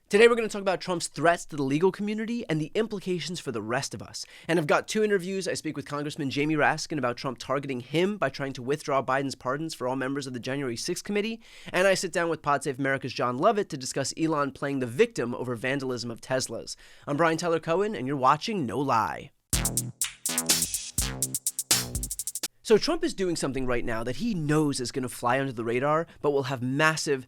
Today we're going to talk about Trump's threats to the legal community and the implications for the rest of us. And I've got two interviews. I speak with Congressman Jamie Raskin about Trump targeting him by trying to withdraw Biden's pardons for all members of the January 6th committee. And I sit down with Pod Save America's John Lovett to discuss Elon playing the victim over vandalism of Teslas. I'm Brian Tyler Cohen, and you're watching No Lie. So Trump is doing something right now that he knows is going to fly under the radar, but will have massive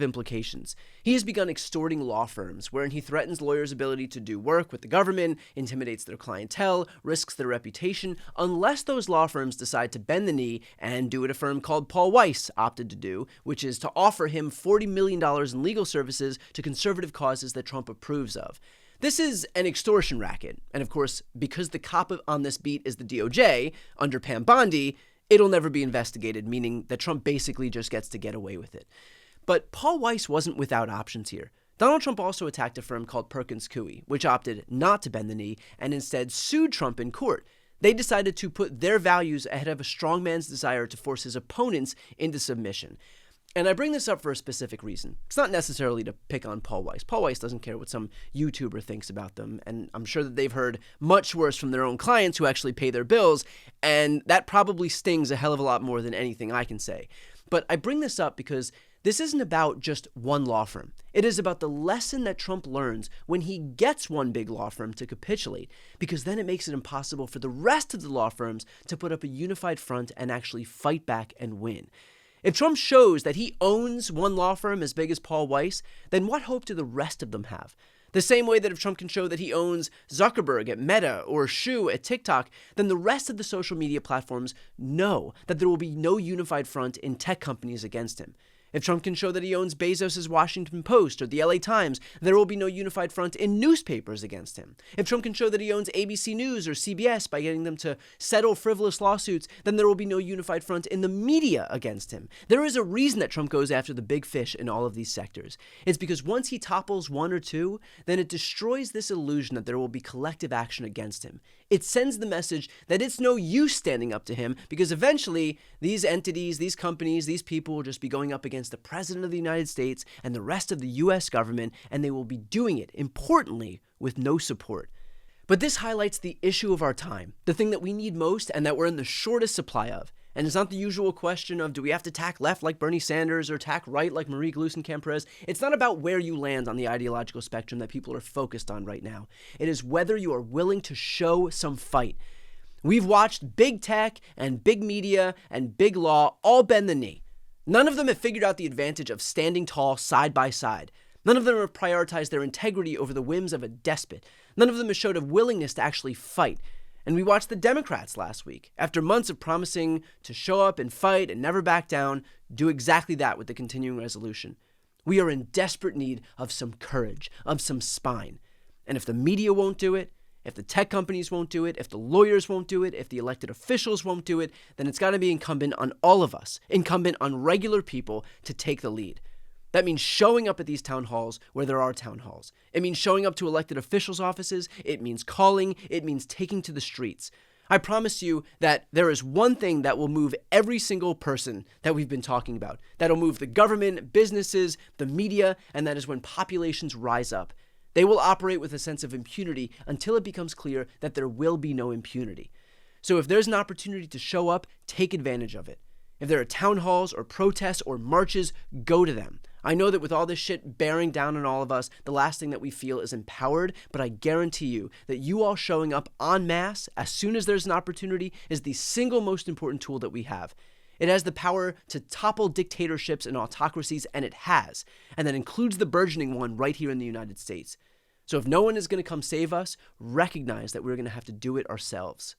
implications. He has begun extorting law firms, wherein he threatens lawyers' ability to do work with the government, intimidates their clientele, risks their reputation, unless those law firms decide to bend the knee and do what a firm called Paul Weiss opted to do, which is to offer him $40 million in legal services to conservative causes that Trump approves of. This is an extortion racket, and of course, because the cop on this beat is the DOJ, under Pam Bondi, it'll never be investigated, meaning that Trump basically just gets to get away with it. But Paul Weiss wasn't without options here. Donald Trump also attacked a firm called Perkins Coie, which opted not to bend the knee and instead sued Trump in court. They decided to put their values ahead of a strongman's desire to force his opponents into submission. And I bring this up for a specific reason. It's not necessarily to pick on Paul Weiss. Paul Weiss doesn't care what some YouTuber thinks about them, and I'm sure that they've heard much worse from their own clients who actually pay their bills, and that probably stings a hell of a lot more than anything I can say. But I bring this up because this isn't about just one law firm. It is about the lesson that Trump learns when he gets one big law firm to capitulate, because then it makes it impossible for the rest of the law firms to put up a unified front and actually fight back and win. If Trump shows that he owns one law firm as big as Paul Weiss, then what hope do the rest of them have? The same way that if Trump can show that he owns Zuckerberg at Meta or Shu at TikTok, then the rest of the social media platforms know that there will be no unified front in tech companies against him. If Trump can show that he owns Bezos' Washington Post or the LA Times, there will be no unified front in newspapers against him. If Trump can show that he owns ABC News or CBS by getting them to settle frivolous lawsuits, then there will be no unified front in the media against him. There is a reason that Trump goes after the big fish in all of these sectors. It's because once he topples one or two, then it destroys this illusion that there will be collective action against him. It sends the message that it's no use standing up to him because eventually these entities, these companies, these people will just be going up against the President of the United States and the rest of the U.S. government, and they will be doing it, importantly, with no support. But this highlights the issue of our time, the thing that we need most and that we're in the shortest supply of. And it's not the usual question of do we have to tack left like Bernie Sanders or tack right like Marie Glueson-Camprez. It's not about where you land on the ideological spectrum that people are focused on right now. It is whether you are willing to show some fight. We've watched big tech and big media and big law all bend the knee. None of them have figured out the advantage of standing tall side by side. None of them have prioritized their integrity over the whims of a despot. None of them have showed a willingness to actually fight. And we watched the Democrats last week, after months of promising to show up and fight and never back down, do exactly that with the continuing resolution. We are in desperate need of some courage, of some spine. And if the media won't do it, if the tech companies won't do it, if the lawyers won't do it, if the elected officials won't do it, then it's got to be incumbent on all of us, incumbent on regular people to take the lead. That means showing up at these town halls where there are town halls. It means showing up to elected officials' offices. It means calling. It means taking to the streets. I promise you that there is one thing that will move every single person that we've been talking about. That'll move the government, businesses, the media, and that is when populations rise up. They will operate with a sense of impunity until it becomes clear that there will be no impunity. So if there's an opportunity to show up, take advantage of it. If there are town halls or protests or marches, go to them. I know that with all this shit bearing down on all of us, the last thing that we feel is empowered, but I guarantee you that you all showing up en masse as soon as there's an opportunity is the single most important tool that we have. It has the power to topple dictatorships and autocracies, and it has. And that includes the burgeoning one right here in the United States. So if no one is going to come save us, recognize that we're going to have to do it ourselves.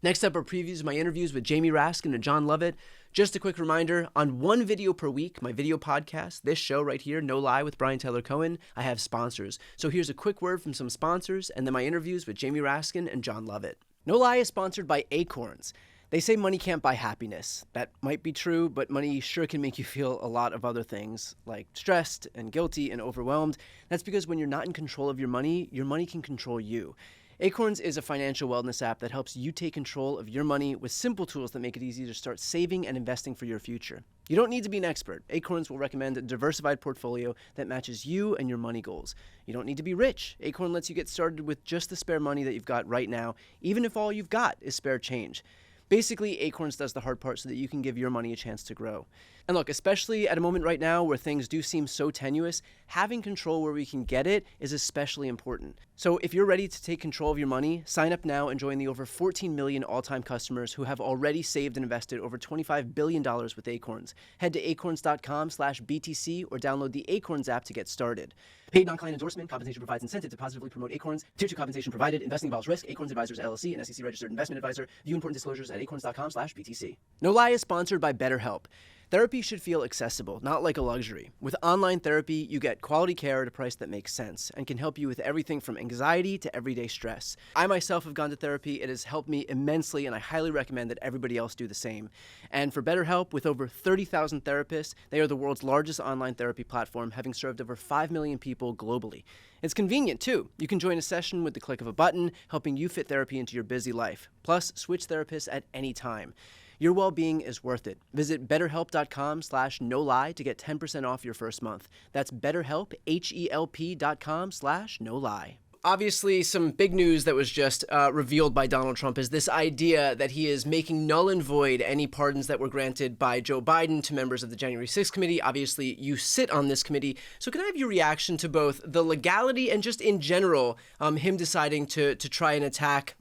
Next up are previews of my interviews with Jamie Raskin and John Lovett. Just a quick reminder, on one video per week, my video podcast, this show right here, No Lie with Brian Tyler Cohen, I have sponsors. So here's a quick word from some sponsors, and then my interviews with Jamie Raskin and John Lovett. No Lie is sponsored by Acorns. They say money can't buy happiness. That might be true, but money sure can make you feel a lot of other things, like stressed and guilty and overwhelmed. That's because when you're not in control of your money can control you. Acorns is a financial wellness app that helps you take control of your money with simple tools that make it easy to start saving and investing for your future. You don't need to be an expert. Acorns will recommend a diversified portfolio that matches you and your money goals. You don't need to be rich. Acorn lets you get started with just the spare money that you've got right now, even if all you've got is spare change. Basically, Acorns does the hard part so that you can give your money a chance to grow. And look, especially at a moment right now where things do seem so tenuous, having control where we can get it is especially important. So if you're ready to take control of your money, sign up now and join the over 14 million all-time customers who have already saved and invested over $25 billion with Acorns. Head to acorns.com/BTC or download the Acorns app to get started. Paid non-client endorsement. Compensation provides incentive to positively promote Acorns. Tier 2 compensation provided. Investing involves risk. Acorns Advisors LLC, an SEC registered investment advisor. View important disclosures at acorns.com/BTC. No Lie is sponsored by BetterHelp. Therapy should feel accessible, not like a luxury. With online therapy, you get quality care at a price that makes sense and can help you with everything from anxiety to everyday stress. I myself have gone to therapy. It has helped me immensely, and I highly recommend that everybody else do the same. And for BetterHelp, with over 30,000 therapists, they are the world's largest online therapy platform, having served over 5 million people globally. It's convenient, too. You can join a session with the click of a button, helping you fit therapy into your busy life. Plus, switch therapists at any time. Your well-being is worth it. Visit betterhelp.com/no-lie to get 10% off your first month. That's BetterHelp, HELP.com/no-lie. Obviously, some big news that was just revealed by Donald Trump is this idea that he is making null and void any pardons that were granted by Joe Biden to members of the January 6th committee. Obviously, you sit on this committee. So can I have your reaction to both the legality and just in general, him deciding to try and attack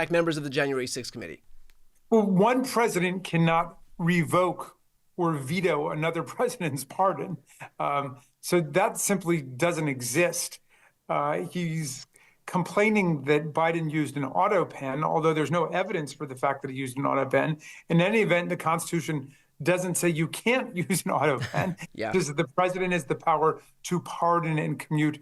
members of the January 6th committee? Well, one president cannot revoke or veto another president's pardon. So that simply doesn't exist. He's complaining that Biden used an auto pen, although there's no evidence for the fact that he used an auto pen. In any event, the Constitution doesn't say you can't use an auto pen. Yeah. Because the president has the power to pardon and commute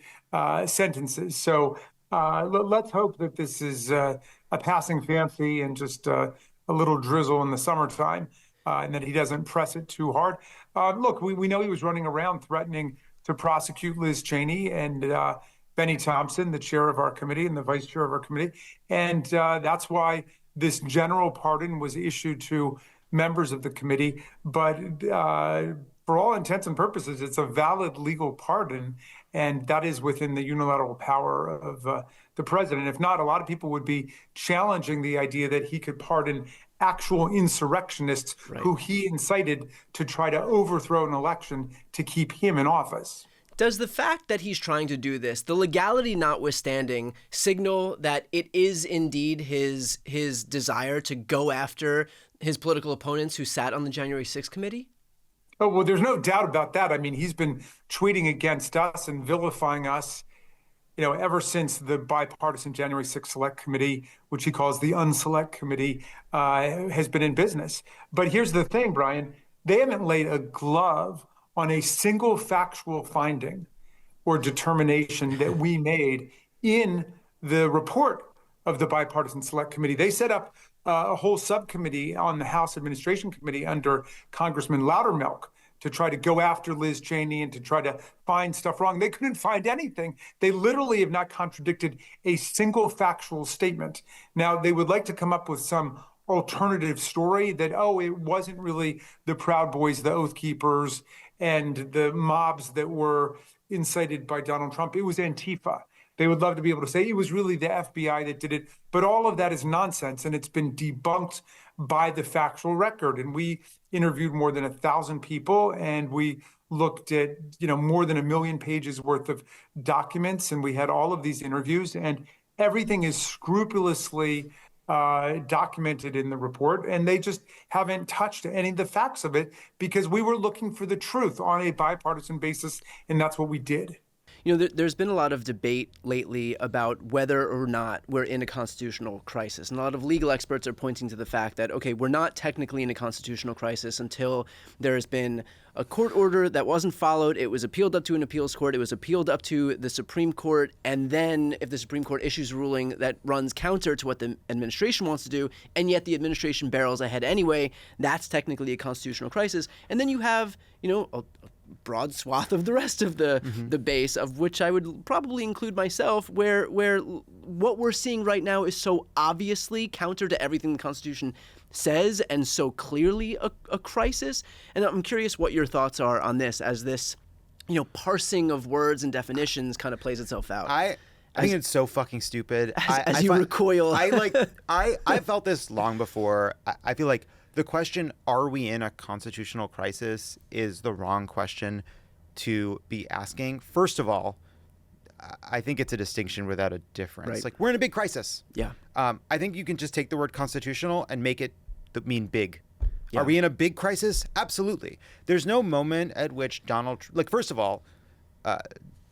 sentences. So let's hope that this is a passing fancy and just a little drizzle in the summertime, and that he doesn't press it too hard. Look, we know he was running around threatening to prosecute Liz Cheney and Benny Thompson, the chair of our committee and the vice chair of our committee. And that's why this general pardon was issued to members of the committee. But for all intents and purposes, it's a valid legal pardon, and that is within the unilateral power of the president. If not, a lot of people would be challenging the idea that he could pardon actual insurrectionists who he incited to try to overthrow an election to keep him in office. Does the fact that he's trying to do this, the legality notwithstanding, signal that it is indeed his desire to go after his political opponents who sat on the January 6th committee? Oh, well, there's no doubt about that. I mean, he's been tweeting against us and vilifying us, ever since the bipartisan January 6th Select Committee, which he calls the Unselect Committee, has been in business. But here's the thing, Brian, they haven't laid a glove on a single factual finding or determination that we made in the report of the bipartisan Select Committee. They set up a whole subcommittee on the House Administration Committee under Congressman Loudermilk to try to go after Liz Cheney and to try to find stuff wrong. They couldn't find anything. They literally have not contradicted a single factual statement. Now, they would like to come up with some alternative story that, it wasn't really the Proud Boys, the Oath Keepers, and the mobs that were incited by Donald Trump. It was Antifa. They would love to be able to say it was really the FBI that did it. But all of that is nonsense, and it's been debunked by the factual record. And we interviewed more than 1,000 people, and we looked at more than 1 million pages worth of documents, and we had all of these interviews, and everything is scrupulously documented in the report, and they just haven't touched any of the facts of it because we were looking for the truth on a bipartisan basis, and that's what we did. There's been a lot of debate lately about whether or not we're in a constitutional crisis. And a lot of legal experts are pointing to the fact that, okay, we're not technically in a constitutional crisis until there has been a court order that wasn't followed. It was appealed up to an appeals court. It was appealed up to the Supreme Court. And then if the Supreme Court issues a ruling that runs counter to what the administration wants to do, and yet the administration barrels ahead anyway, that's technically a constitutional crisis. And then you have, broad swath of the rest of the base, of which I would probably include myself, where what we're seeing right now is so obviously counter to everything the Constitution says and so clearly a crisis. And I'm curious what your thoughts are on this as this, parsing of words and definitions kind of plays itself out. I think it's so fucking stupid. As you recoil. I felt this long before. I feel like the question, are we in a constitutional crisis, is the wrong question to be asking. First of all, I think it's a distinction without a difference. Right. Like, we're in a big crisis. Yeah. I think you can just take the word constitutional and make it mean big. Yeah. Are we in a big crisis? Absolutely. There's no moment at which first of all,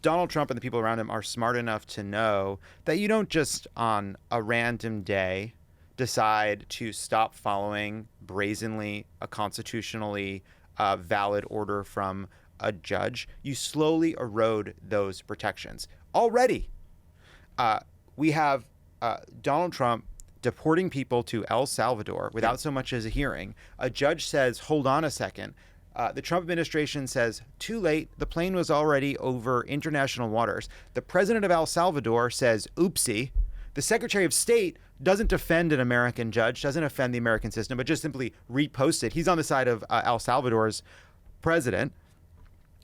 Donald Trump and the people around him are smart enough to know that you don't just on a random day decide to stop following brazenly a constitutionally valid order from a judge. You slowly erode those protections. Already, we have Donald Trump deporting people to El Salvador without so much as a hearing. A judge says, hold on a second. The Trump administration says, too late, the plane was already over international waters. The president of El Salvador says, oopsie. The Secretary of State doesn't defend an American judge, doesn't offend the American system, but just simply reposts it. He's on the side of El Salvador's president.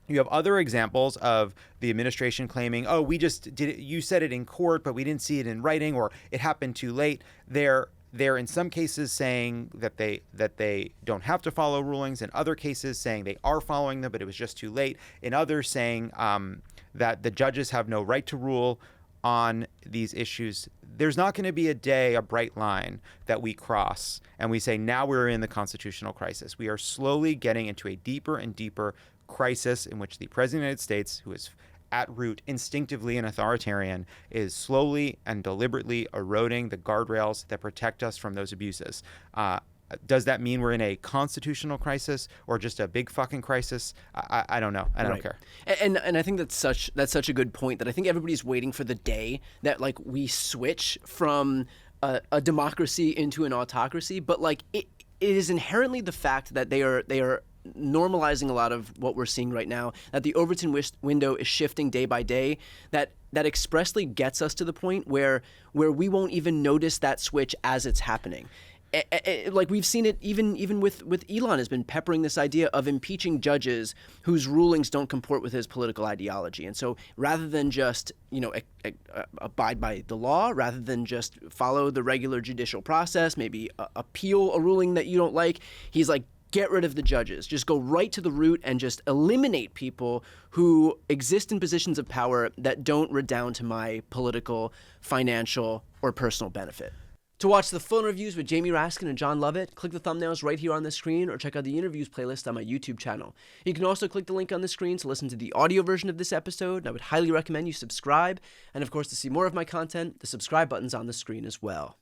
You have other examples of the administration claiming, oh, we just did it, you said it in court, but we didn't see it in writing, or it happened too late. They're in some cases saying that they don't have to follow rulings. In other cases saying they are following them, but it was just too late. In others saying that the judges have no right to rule on these issues. There's not going to be a bright line that we cross and we say, now we're in the constitutional crisis. We are slowly getting into a deeper and deeper crisis in which the President of the United States, who is at root instinctively an authoritarian, is slowly and deliberately eroding the guardrails that protect us from those abuses. Does that mean we're in a constitutional crisis or just a big fucking crisis? I don't know. I don't care. And I think that's such a good point, that I think everybody's waiting for the day that we switch from a democracy into an autocracy. But it is inherently the fact that they are normalizing a lot of what we're seeing right now, that the Overton window is shifting day by day, that expressly gets us to the point where we won't even notice that switch as it's happening. We've seen it even with Elon has been peppering this idea of impeaching judges whose rulings don't comport with his political ideology. And so rather than just, abide by the law, rather than just follow the regular judicial process, maybe appeal a ruling that you don't like, he's like, get rid of the judges. Just go right to the root and just eliminate people who exist in positions of power that don't redound to my political, financial, or personal benefit. To watch the full reviews with Jamie Raskin and John Lovett, click the thumbnails right here on the screen or check out the interviews playlist on my YouTube channel. You can also click the link on the screen to listen to the audio version of this episode, and I would highly recommend you subscribe. And of course, to see more of my content, the subscribe button's on the screen as well.